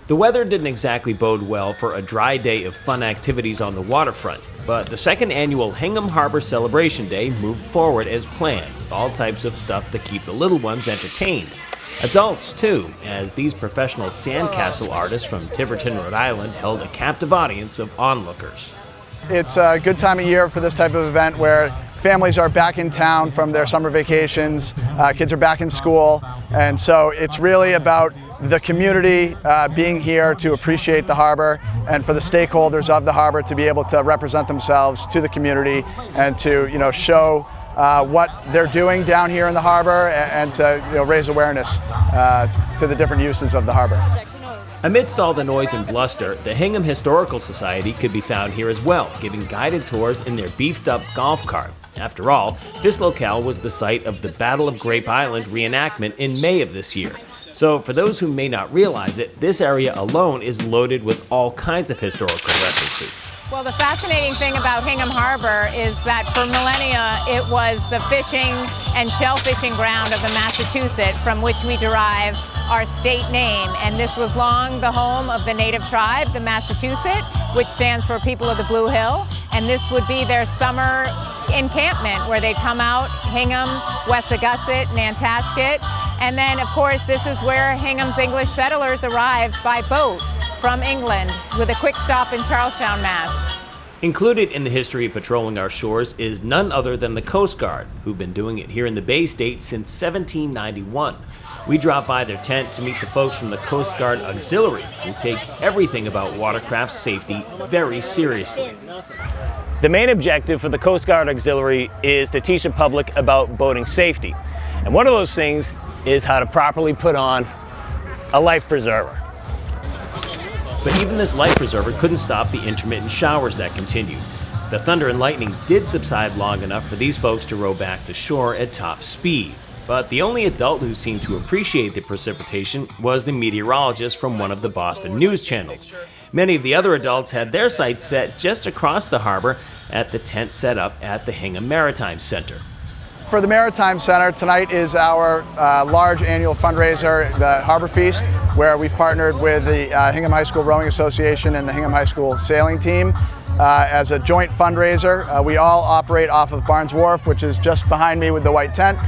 The weather didn't exactly bode well for a dry day of fun activities on the waterfront, but the second annual Hingham Harbor Celebration Day moved forward as planned, with all types of stuff to keep the little ones entertained. Adults, too, as these professional sandcastle artists from Tiverton, Rhode Island held a captive audience of onlookers. It's a good time of year for this type of event where families are back in town from their summer vacations, kids are back in school, and so it's really about the community being here to appreciate the harbor, and for the stakeholders of the harbor to be able to represent themselves to the community and to show what they're doing down here in the harbor and to raise awareness to the different uses of the harbor. Amidst all the noise and bluster, the Hingham Historical Society could be found here as well, giving guided tours in their beefed-up golf cart. After all, this locale was the site of the Battle of Grape Island reenactment in May of this year. So for those who may not realize it, this area alone is loaded with all kinds of historical references. Well, the fascinating thing about Hingham Harbor is that for millennia it was the fishing and shell fishing ground of the Massachusetts, from which we derive our state name. And this was long the home of the native tribe, the Massachusetts, which stands for People of the Blue Hill. And this would be their summer encampment where they'd come out, Hingham, Wessagusset, Nantasket. And then, of course, this is where Hingham's English settlers arrived by boat from England, with a quick stop in Charlestown, Mass. Included in the history of patrolling our shores is none other than the Coast Guard, who've been doing it here in the Bay State since 1791. We dropped by their tent to meet the folks from the Coast Guard Auxiliary, who take everything about watercraft safety very seriously. The main objective for the Coast Guard Auxiliary is to teach the public about boating safety. And one of those things is how to properly put on a life preserver. But even this life preserver couldn't stop the intermittent showers that continued. The thunder and lightning did subside long enough for these folks to row back to shore at top speed. But the only adult who seemed to appreciate the precipitation was the meteorologist from one of the Boston news channels. Many of the other adults had their sights set just across the harbor at the tent set up at the Hingham Maritime Center. For the Maritime Center, tonight is our large annual fundraiser, the Harbor Feast, where we've partnered with the Hingham High School Rowing Association and the Hingham High School Sailing Team as a joint fundraiser. We all operate off of Barnes Wharf, which is just behind me with the white tent.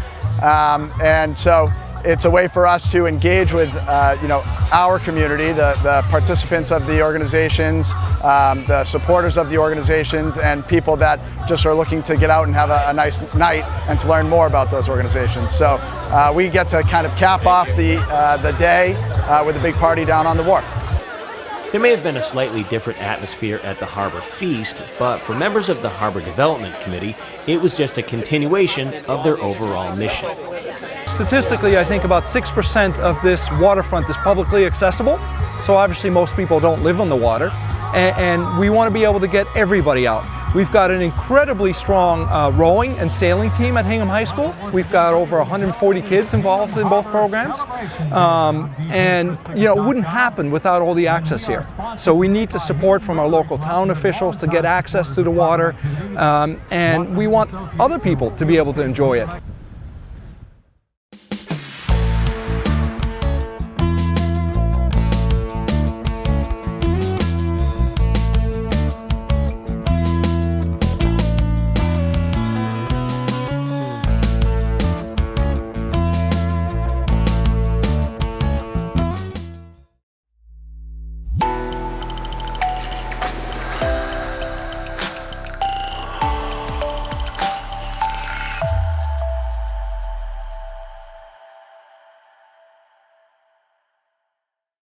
And so it's a way for us to engage with our community, the participants of the organizations, the supporters of the organizations, and people that just are looking to get out and have a nice night and to learn more about those organizations. So we get to kind of cap off the day with a big party down on the wharf. There may have been a slightly different atmosphere at the Harbor Feast, but for members of the Harbor Development Committee, it was just a continuation of their overall mission. Statistically, I think about 6% of this waterfront is publicly accessible, so obviously most people don't live on the water, and we want to be able to get everybody out. We've got an incredibly strong rowing and sailing team at Hingham High School. We've got over 140 kids involved in both programs, and it wouldn't happen without all the access here. So we need the support from our local town officials to get access to the water, and we want other people to be able to enjoy it.